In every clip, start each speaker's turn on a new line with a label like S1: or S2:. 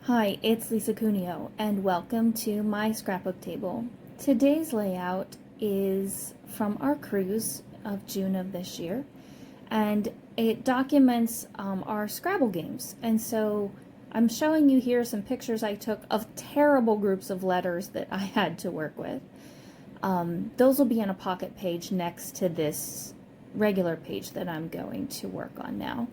S1: Hi, it's Lisa Cuneo, and welcome to my scrapbook table. Today's layout is from our cruise of June of this year, and it documents our Scrabble games. And so I'm showing you here some pictures I took of terrible groups of letters that I had to work with. Those will be on a pocket page next to this regular page that I'm going to work on now.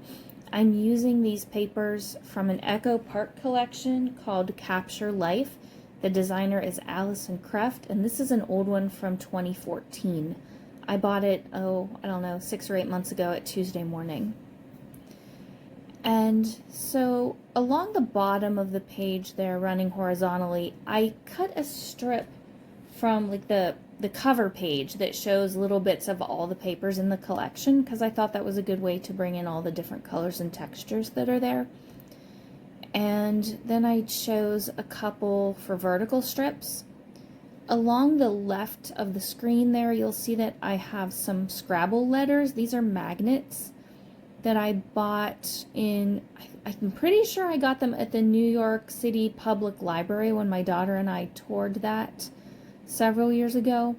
S1: I'm using these papers from an Echo Park collection called Capture Life. The designer is Alison Kreft, and this is an old one from 2014. I bought it, I don't know, 6 or 8 months ago at Tuesday Morning. And so along the bottom of the page there, running horizontally, I cut a strip from like the cover page that shows little bits of all the papers in the collection, because I thought that was a good way to bring in all the different colors and textures that are there. And then I chose a couple for vertical strips. Along the left of the screen there, you'll see that I have some Scrabble letters. These are magnets that I bought I'm pretty sure I got them at the New York City Public Library when my daughter and I toured that several years ago.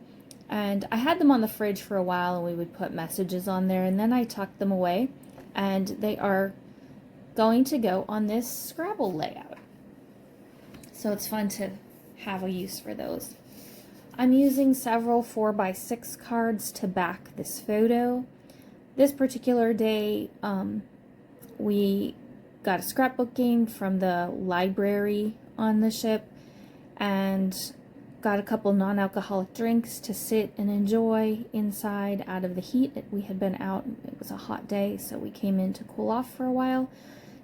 S1: And I had them on the fridge for a while, and we would put messages on there, and then I tucked them away, and they are going to go on this Scrabble layout. So it's fun to have a use for those. I'm using several 4x6 cards to back this photo. This particular day, we got a scrapbook game from the library on the ship, and got a couple non-alcoholic drinks to sit and enjoy inside out of the heat. We had been out, it was a hot day, so we came in to cool off for a while.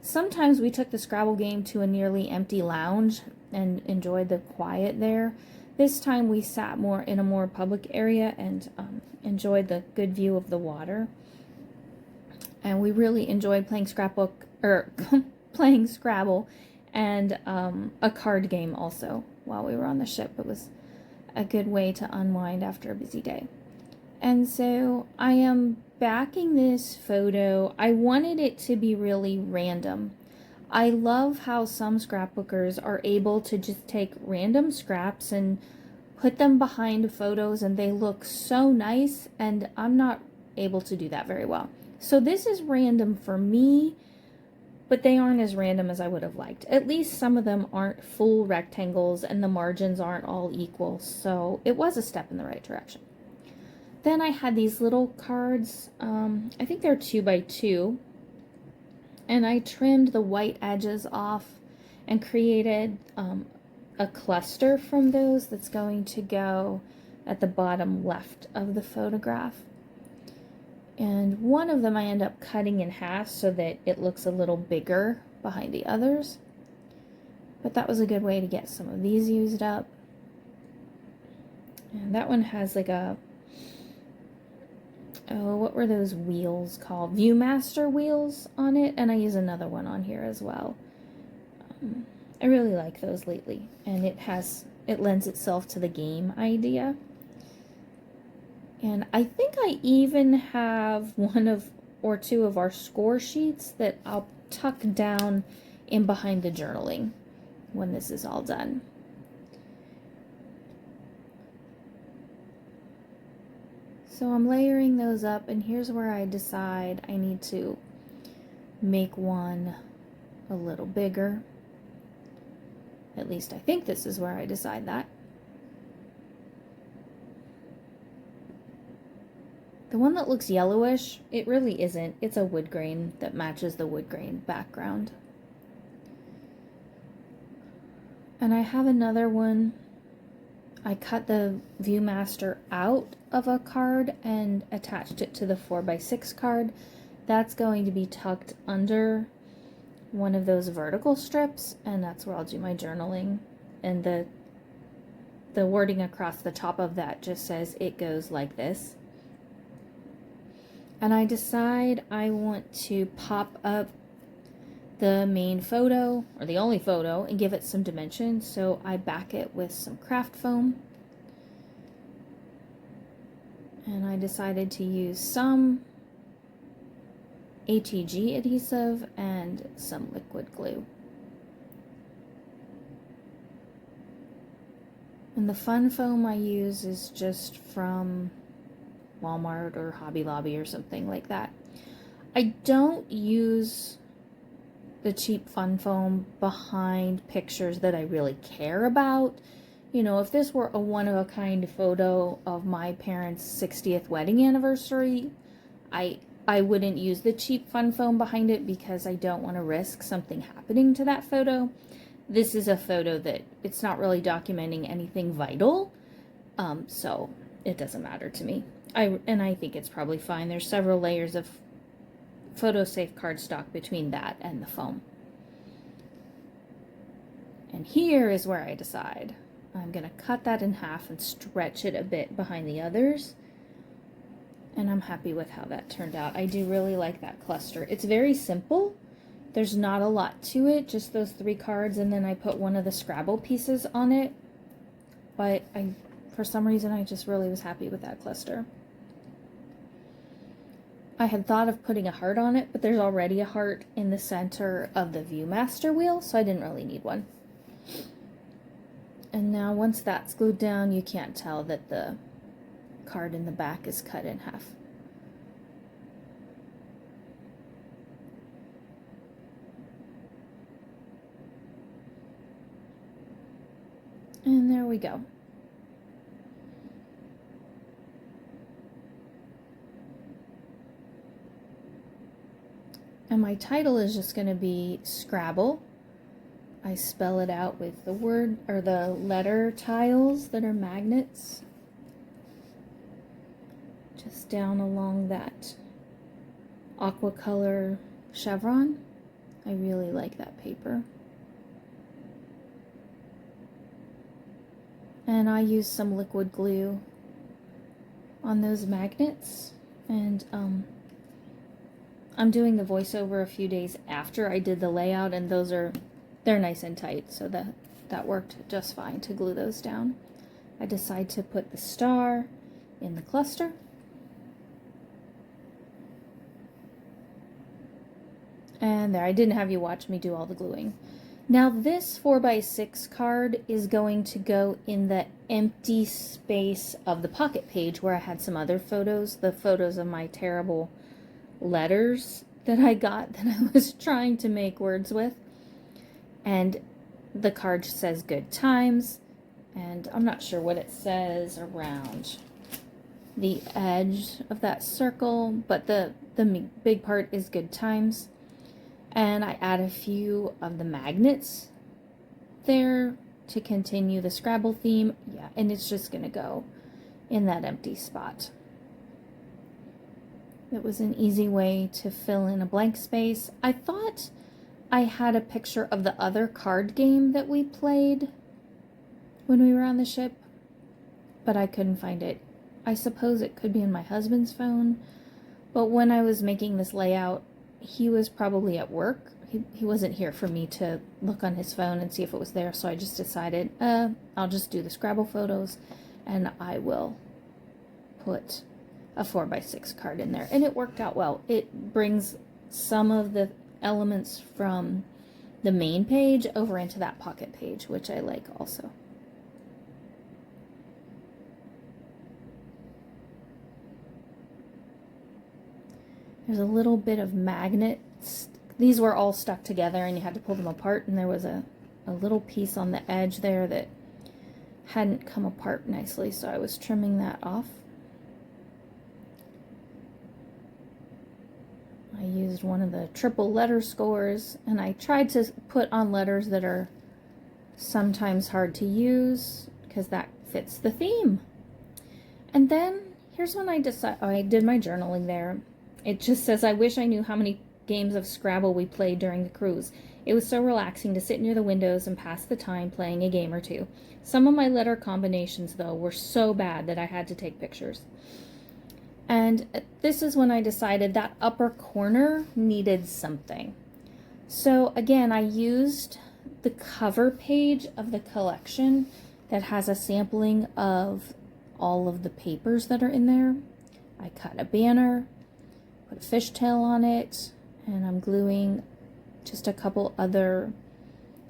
S1: Sometimes we took the Scrabble game to a nearly empty lounge and enjoyed the quiet there. This time we sat more in a more public area and enjoyed the good view of the water. And we really enjoyed playing playing Scrabble and a card game also while we were on the ship. It was a good way to unwind after a busy day. And so I am backing this photo. I wanted it to be really random. I love how some scrapbookers are able to just take random scraps and put them behind photos, and they look so nice, and I'm not able to do that very well. So this is random for me, but they aren't as random as I would have liked. At least some of them aren't full rectangles and the margins aren't all equal, so it was a step in the right direction. Then I had these little cards, I think they're 2x2, and I trimmed the white edges off and created a cluster from those that's going to go at the bottom left of the photograph. And one of them I end up cutting in half so that it looks a little bigger behind the others. But that was a good way to get some of these used up. And that one has like what were those wheels called? Viewmaster wheels on it. And I use another one on here as well. I really like those lately. And it lends itself to the game idea. And I think I even have one or two of our score sheets that I'll tuck down in behind the journaling when this is all done. So I'm layering those up, and here's where I decide I need to make one a little bigger. At least I think this is where I decide that. The one that looks yellowish, it really isn't. It's a wood grain that matches the wood grain background. And I have another one. I cut the Viewmaster out of a card and attached it to the 4x6 card. That's going to be tucked under one of those vertical strips, and that's where I'll do my journaling. And the wording across the top of that just says it goes like this. And I decide I want to pop up the main photo, or the only photo, and give it some dimension. So I back it with some craft foam. And I decided to use some ATG adhesive and some liquid glue. And the fun foam I use is just from Walmart or Hobby Lobby or something like that. I don't use the cheap fun foam behind pictures that I really care about. You know, if this were a one-of-a-kind photo of my parents' 60th wedding anniversary, I wouldn't use the cheap fun foam behind it because I don't want to risk something happening to that photo. This is a photo that it's not really documenting anything vital, so it doesn't matter to me. I think it's probably fine. There's several layers of photo-safe cardstock between that and the foam. And here is where I decide. I'm going to cut that in half and stretch it a bit behind the others. And I'm happy with how that turned out. I do really like that cluster. It's very simple. There's not a lot to it, just those 3 cards, and then I put one of the Scrabble pieces on it. But for some reason, I just really was happy with that cluster. I had thought of putting a heart on it, but there's already a heart in the center of the Viewmaster wheel, so I didn't really need one. And now once that's glued down, you can't tell that the card in the back is cut in half. And there we go. And my title is just going to be Scrabble. I spell it out with the word or the letter tiles that are magnets. Just down along that aqua color chevron. I really like that paper. And I use some liquid glue on those magnets, and I'm doing the voiceover a few days after I did the layout, and they're nice and tight, so that worked just fine to glue those down. I decide to put the star in the cluster. And there, I didn't have you watch me do all the gluing. Now this 4x6 card is going to go in the empty space of the pocket page where I had some other photos, the photos of my terrible letters that I got that I was trying to make words with. And the card says good times, and I'm not sure what it says around the edge of that circle, but the big part is good times. And I add a few of the magnets there to continue the Scrabble theme. Yeah, and it's just going to go in that empty spot. It was an easy way to fill in a blank space. I thought I had a picture of the other card game that we played when we were on the ship, but I couldn't find it. I suppose it could be in my husband's phone, but when I was making this layout, he was probably at work. He wasn't here for me to look on his phone and see if it was there, so I just decided, I'll just do the Scrabble photos, and I will put a 4x6 card in there. And it worked out well. It brings some of the elements from the main page over into that pocket page, which I like also. There's a little bit of magnets. These were all stuck together and you had to pull them apart, and there was a little piece on the edge there that hadn't come apart nicely, so I was trimming that off. I used one of the triple letter scores, and I tried to put on letters that are sometimes hard to use because that fits the theme. And then here's when I decided, I did my journaling there. It just says, I wish I knew how many games of Scrabble we played during the cruise. It was so relaxing to sit near the windows and pass the time playing a game or two. Some of my letter combinations, though, were so bad that I had to take pictures. And this is when I decided that upper corner needed something. So again, I used the cover page of the collection that has a sampling of all of the papers that are in there. I cut a banner, put a fishtail on it, and I'm gluing just a couple other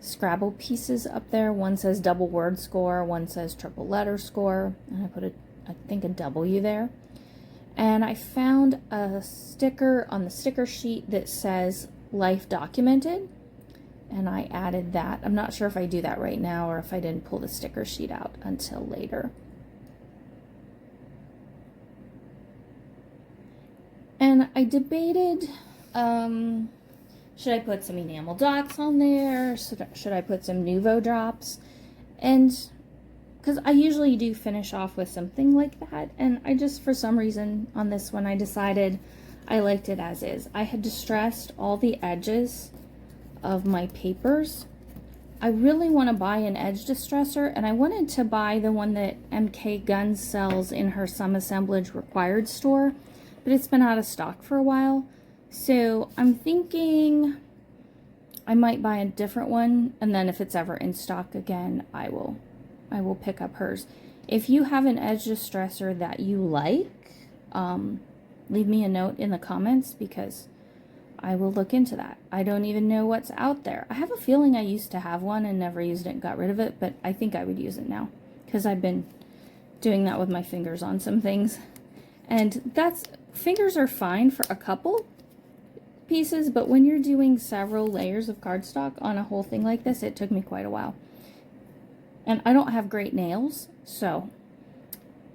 S1: Scrabble pieces up there. One says double word score, one says triple letter score, and I put I think a W there. And I found a sticker on the sticker sheet that says life documented, and I added that. I'm not sure if I do that right now or if I didn't pull the sticker sheet out until later. And I debated, should I put some enamel dots on there? Should I put some Nuvo drops? And because I usually do finish off with something like that, and I just, for some reason, on this one, I decided I liked it as is. I had distressed all the edges of my papers. I really want to buy an edge distressor, and I wanted to buy the one that MK Guns sells in her Some Assemblage Required store, but it's been out of stock for a while. So I'm thinking I might buy a different one, and then if it's ever in stock again, I will pick up hers. If you have an edge distressor that you like, leave me a note in the comments, because I will look into that. I don't even know what's out there. I have a feeling I used to have one and never used it and got rid of it, but I think I would use it now, because I've been doing that with my fingers on some things. And fingers are fine for a couple pieces, but when you're doing several layers of cardstock on a whole thing like this, it took me quite a while. And I don't have great nails, so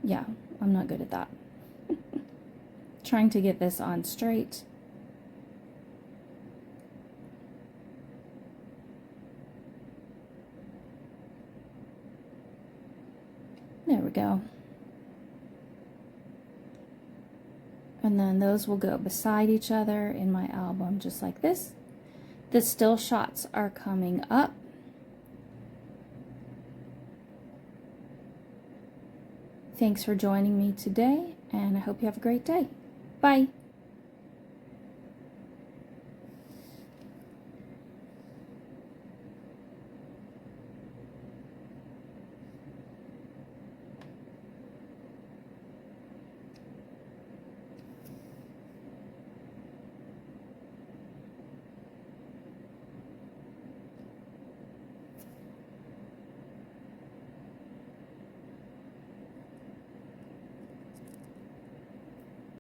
S1: yeah, I'm not good at that. Trying to get this on straight. There we go. And then those will go beside each other in my album, just like this. The still shots are coming up. Thanks for joining me today, and I hope you have a great day. Bye.